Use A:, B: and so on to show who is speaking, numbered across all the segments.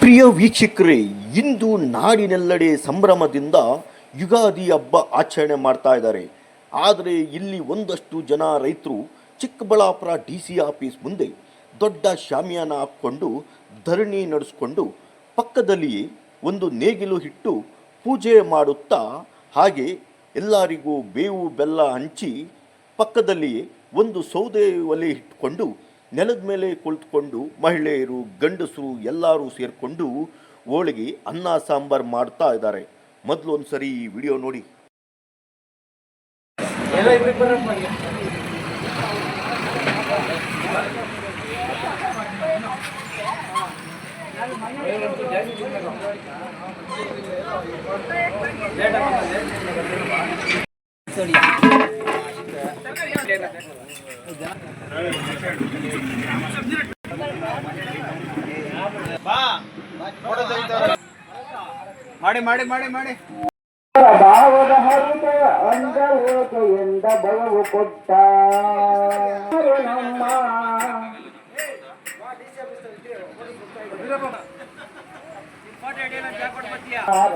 A: ಪ್ರಿಯ ವೀಕ್ಷಕರೇ, ಇಂದು ನಾಡಿನೆಲ್ಲೆಡೆ ಸಂಭ್ರಮದಿಂದ ಯುಗಾದಿ ಹಬ್ಬ ಆಚರಣೆ ಮಾಡ್ತಾ ಇದ್ದಾರೆ. ಆದರೆ ಇಲ್ಲಿ ಒಂದಷ್ಟು ಜನ ರೈತರು ಚಿಕ್ಕಬಳ್ಳಾಪುರ DC ಆಫೀಸ್ ಮುಂದೆ ದೊಡ್ಡ ಶಾಮಿಯಾನ ಹಾಕ್ಕೊಂಡು ಧರಣಿ ನಡೆಸ್ಕೊಂಡು ಪಕ್ಕದಲ್ಲಿಯೇ ಒಂದು ನೇಗಿಲು ಇಟ್ಟು ಪೂಜೆ ಮಾಡುತ್ತಾ, ಹಾಗೆ ಎಲ್ಲರಿಗೂ ಬೇವು ಬೆಲ್ಲ ಹಂಚಿ ಪಕ್ಕದಲ್ಲಿಯೇ ಒಂದು ಸೌದೆ ಒಲೆ ಇಟ್ಕೊಂಡು ನೆಲದ ಮೇಲೆ ಕುಳಿತುಕೊಂಡು ಮಹಿಳೆಯರು ಗಂಡಸರು ಎಲ್ಲರೂ ಸೇರಿಕೊಂಡು ಹೋಳಿಗೆ ಅನ್ನ ಸಾಂಬಾರು ಮಾಡ್ತಾ ಇದ್ದಾರೆ. ಮೊದಲು ಒಂದು ಸರಿ ಈ ವಿಡಿಯೋ ನೋಡಿ.
B: ಮಾಡಿ ಮಾಡಿ ಮಾಡಿ ಮಾಡಿ
C: ಭಾವದ ಹರಿತ ಅಂಗಲೇಕೆಯಿಂದ ಬಯವು ಕೊಟ್ಟ ನಮ್ಮ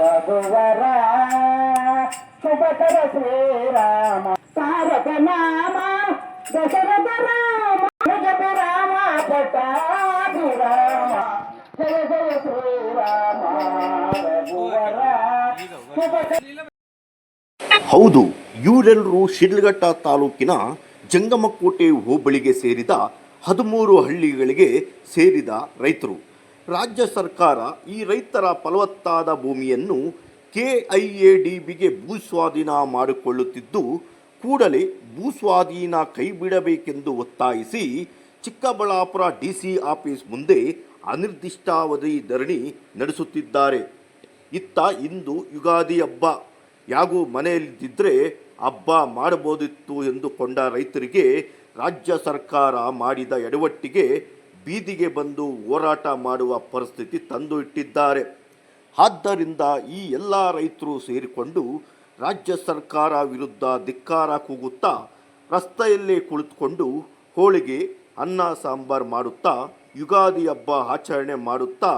C: ರಘುವರ ಸುಭದ್ರ ಶ್ರೀರಾಮ ತಾರಕ ನಾಮ ದಶರಥ ರಾಮ ಜಗ ರಾಮ ಪಟ್ಟಾಭಿರಾಮ ಜಯ ಜಯ ಶ್ರೀರಾಮ ರಘುವರ.
A: ಹೌದು, ಇವರೆಲ್ಲರೂ ಶಿಡ್ಲಘಟ್ಟ ತಾಲೂಕಿನ ಜಂಗಮಕೋಟೆ ಹೋಬಳಿಗೆ ಸೇರಿದ 13 ಹಳ್ಳಿಗಳಿಗೆ ಸೇರಿದ ರೈತರು. ರಾಜ್ಯ ಸರ್ಕಾರ ಈ ರೈತರ ಫಲವತ್ತಾದ ಭೂಮಿಯನ್ನು KIADBಗೆ ಭೂಸ್ವಾಧೀನ ಮಾಡಿಕೊಳ್ಳುತ್ತಿದ್ದು, ಕೂಡಲೇ ಭೂಸ್ವಾಧೀನ ಕೈಬಿಡಬೇಕೆಂದು ಒತ್ತಾಯಿಸಿ ಚಿಕ್ಕಬಳ್ಳಾಪುರ DC ಆಫೀಸ್ ಮುಂದೆ ಅನಿರ್ದಿಷ್ಟಾವಧಿ ಧರಣಿ ನಡೆಸುತ್ತಿದ್ದಾರೆ. ಇತ್ತ ಇಂದು ಯುಗಾದಿ ಹಬ್ಬ, ಯಾಗೂ ಮನೆಯಲ್ಲಿದ್ದರೆ ಹಬ್ಬ ಮಾಡಬಹುದಿತ್ತು ಎಂದುಕೊಂಡ ರೈತರಿಗೆ ರಾಜ್ಯ ಸರ್ಕಾರ ಮಾಡಿದ ಎಡವಟ್ಟಿಗೆ ಬೀದಿಗೆ ಬಂದು ಹೋರಾಟ ಮಾಡುವ ಪರಿಸ್ಥಿತಿ ತಂದು ಇಟ್ಟಿದ್ದಾರೆ. ಆದ್ದರಿಂದ ಈ ಎಲ್ಲ ರೈತರು ಸೇರಿಕೊಂಡು ರಾಜ್ಯ ಸರ್ಕಾರ ವಿರುದ್ಧ ಧಿಕ್ಕಾರ ಕೂಗುತ್ತಾ ರಸ್ತೆಯಲ್ಲೇ ಕುಳಿತುಕೊಂಡು ಹೋಳಿಗೆ ಅನ್ನ ಸಾಂಬಾರು ಮಾಡುತ್ತಾ ಯುಗಾದಿ ಹಬ್ಬ ಆಚರಣೆ ಮಾಡುತ್ತಾ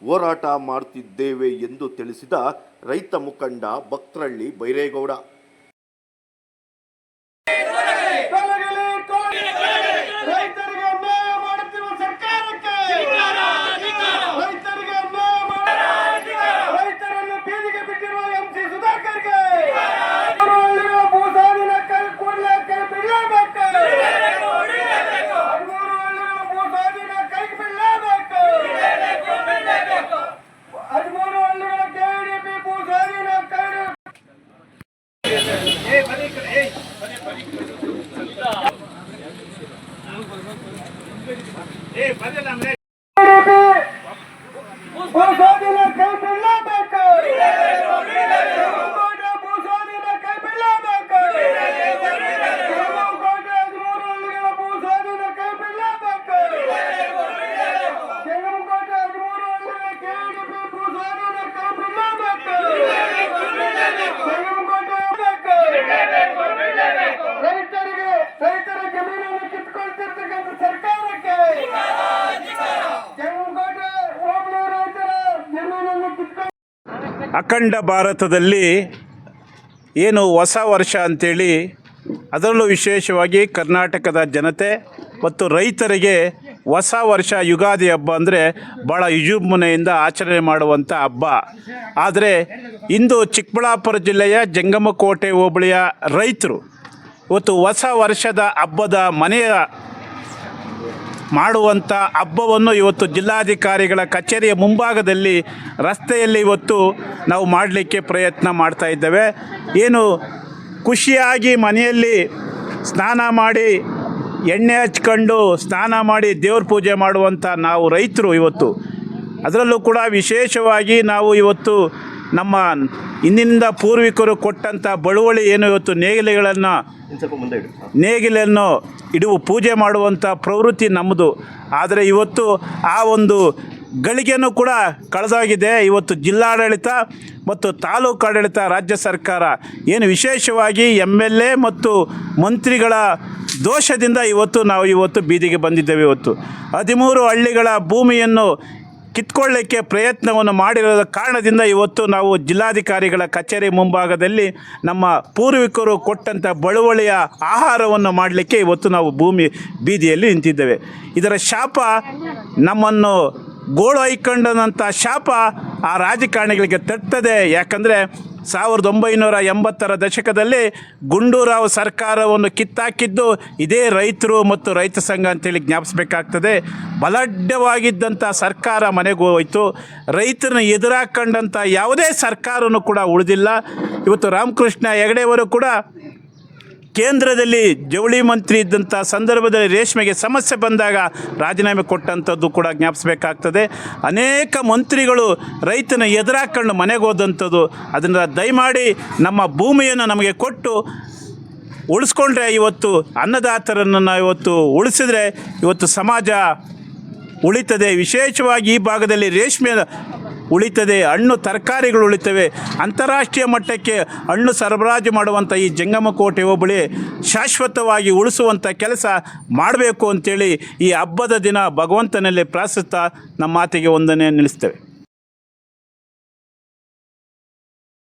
A: ಹೋರಾಟ ಮಾಡುತ್ತಿದ್ದೇವೆ ಎಂದು ತಿಳಿಸಿದ ರೈತ ಮುಖಂಡ ಭಕ್ತರಳ್ಳಿ ಬೈರೇಗೌಡ.
B: ಅಖಂಡ ಭಾರತದಲ್ಲಿ ಏನು ಹೊಸ ವರ್ಷ ಅಂಥೇಳಿ, ಅದರಲ್ಲೂ ವಿಶೇಷವಾಗಿ ಕರ್ನಾಟಕದ ಜನತೆ ಮತ್ತು ರೈತರಿಗೆ ಹೊಸ ವರ್ಷ ಯುಗಾದಿ ಹಬ್ಬ ಅಂದರೆ ಭಾಳ ವಿಜೃಂಭಣೆಯಿಂದ ಆಚರಣೆ ಮಾಡುವಂಥ ಹಬ್ಬ. ಆದರೆ ಇಂದು ಚಿಕ್ಕಬಳ್ಳಾಪುರ ಜಿಲ್ಲೆಯ ಜಂಗಮಕೋಟೆ ಹೋಬಳಿಯ ರೈತರು ಇವತ್ತು ಹೊಸ ವರ್ಷದ ಹಬ್ಬದ ಮನೆಯ ಮಾಡುವಂಥ ಹಬ್ಬವನ್ನು ಇವತ್ತು ಜಿಲ್ಲಾಧಿಕಾರಿಗಳ ಕಚೇರಿಯ ಮುಂಭಾಗದಲ್ಲಿ ರಸ್ತೆಯಲ್ಲಿ ಇವತ್ತು ನಾವು ಮಾಡಲಿಕ್ಕೆ ಪ್ರಯತ್ನ ಮಾಡ್ತಾ ಇದ್ದೇವೆ. ಏನು ಖುಷಿಯಾಗಿ ಮನೆಯಲ್ಲಿ ಸ್ನಾನ ಮಾಡಿ ಎಣ್ಣೆ ಹಚ್ಕೊಂಡು ಸ್ನಾನ ಮಾಡಿ ದೇವ್ರ ಪೂಜೆ ಮಾಡುವಂಥ ನಾವು ರೈತರು ಇವತ್ತು, ಅದರಲ್ಲೂ ಕೂಡ ವಿಶೇಷವಾಗಿ ನಾವು ಇವತ್ತು ನಮ್ಮ ಇಂದಿನಿಂದ ಪೂರ್ವಿಕರು ಕೊಟ್ಟಂಥ ಬಳುವಳಿ ಏನು ಇವತ್ತು ನೇಗಿಲನ್ನು ಇಡುವ ಪೂಜೆ ಮಾಡುವಂಥ ಪ್ರವೃತ್ತಿ ನಮ್ಮದು. ಆದರೆ ಇವತ್ತು ಆ ಒಂದು ಗಳಿಗೆನೂ ಕೂಡ ಕಳೆದೋಗಿದೆ. ಇವತ್ತು ಜಿಲ್ಲಾಡಳಿತ ಮತ್ತು ತಾಲೂಕು ಆಡಳಿತ, ರಾಜ್ಯ ಸರ್ಕಾರ ಏನು ವಿಶೇಷವಾಗಿ MLA ಮತ್ತು ಮಂತ್ರಿಗಳ ದೋಷದಿಂದ ನಾವು ಇವತ್ತು ಬೀದಿಗೆ ಬಂದಿದ್ದೇವೆ. ಇವತ್ತು 13 ಹಳ್ಳಿಗಳ ಭೂಮಿಯನ್ನು ಕಿತ್ಕೊಳ್ಳಿಕ್ಕೆ ಪ್ರಯತ್ನವನ್ನು ಮಾಡಿರೋದ ಕಾರಣದಿಂದ ಇವತ್ತು ನಾವು ಜಿಲ್ಲಾಧಿಕಾರಿಗಳ ಕಚೇರಿ ಮುಂಭಾಗದಲ್ಲಿ ನಮ್ಮ ಪೂರ್ವಿಕರು ಕೊಟ್ಟಂಥ ಬಳುವಳಿಯ ಆಹಾರವನ್ನು ಮಾಡಲಿಕ್ಕೆ ಇವತ್ತು ನಾವು ಬೀದಿಯಲ್ಲಿ ನಿಂತಿದ್ದೇವೆ. ಇದರ ಶಾಪ ನಮ್ಮನ್ನು ಗೋಳು ಹೈಕೊಂಡಂಥ ಶಾಪ ಆ ರಾಜಕಾರಣಿಗಳಿಗೆ ತಟ್ಟದೆ. ಯಾಕಂದರೆ 1980ರ ದಶಕದಲ್ಲಿ ಗುಂಡೂರಾವ್ ಸರ್ಕಾರವನ್ನು ಕಿತ್ತಾಕಿದ್ದು ಇದೇ ರೈತರು ಮತ್ತು ರೈತ ಸಂಘ ಅಂತೇಳಿ ಜ್ಞಾಪಿಸಬೇಕಾಗ್ತದೆ. ಬಲಾಢ್ಯವಾಗಿದ್ದಂಥ ಸರ್ಕಾರ ಮನೆಗೆ ಹೋಯಿತು. ರೈತರನ್ನ ಎದುರಾಕೊಂಡಂಥ ಯಾವುದೇ ಸರ್ಕಾರನೂ ಕೂಡ ಉಳಿದಿಲ್ಲ. ಇವತ್ತು ರಾಮಕೃಷ್ಣ ಹೆಗಡೆಯವರು ಕೂಡ ಕೇಂದ್ರದಲ್ಲಿ ಜವಳಿ ಮಂತ್ರಿ ಇದ್ದಂಥ ಸಂದರ್ಭದಲ್ಲಿ ರೇಷ್ಮೆಗೆ ಸಮಸ್ಯೆ ಬಂದಾಗ ರಾಜೀನಾಮೆ ಕೊಟ್ಟಂಥದ್ದು ಕೂಡ ಜ್ಞಾಪಿಸಬೇಕಾಗ್ತದೆ. ಅನೇಕ ಮಂತ್ರಿಗಳು ರೈತನ ಎದುರಾಕೊಂಡು ಮನೆಗೆ ಹೋದಂಥದ್ದು. ಅದನ್ನು ದಯಮಾಡಿ ನಮ್ಮ ಭೂಮಿಯನ್ನು ನಮಗೆ ಕೊಟ್ಟು ಉಳಿಸ್ಕೊಂಡ್ರೆ ಇವತ್ತು ಅನ್ನದಾತರನ್ನು ನಾವು ಇವತ್ತು ಉಳಿಸಿದ್ರೆ ಇವತ್ತು ಸಮಾಜ ಉಳಿತದೆ. ವಿಶೇಷವಾಗಿ ಈ ಭಾಗದಲ್ಲಿ ರೇಷ್ಮೆ ಉಳಿತದೆ, ಹಣ್ಣು ತರಕಾರಿಗಳು ಉಳಿತವೆ. ಅಂತಾರಾಷ್ಟ್ರೀಯ ಮಟ್ಟಕ್ಕೆ ಹಣ್ಣು ಸರಬರಾಜು ಮಾಡುವಂಥ ಈ ಜಂಗಮಕೋಟೆ ಹೋಬಳಿ ಶಾಶ್ವತವಾಗಿ ಉಳಿಸುವಂಥ ಕೆಲಸ ಮಾಡಬೇಕು ಅಂಥೇಳಿ ಈ ಹಬ್ಬದ ದಿನ ಭಗವಂತನಲ್ಲಿ ಪ್ರಾರ್ಥಿಸ್ತಾ ನಮ್ಮ ಮಾತಿಗೆ ವಂದನೆ ನಿಲ್ಲಿಸ್ತೇವೆ.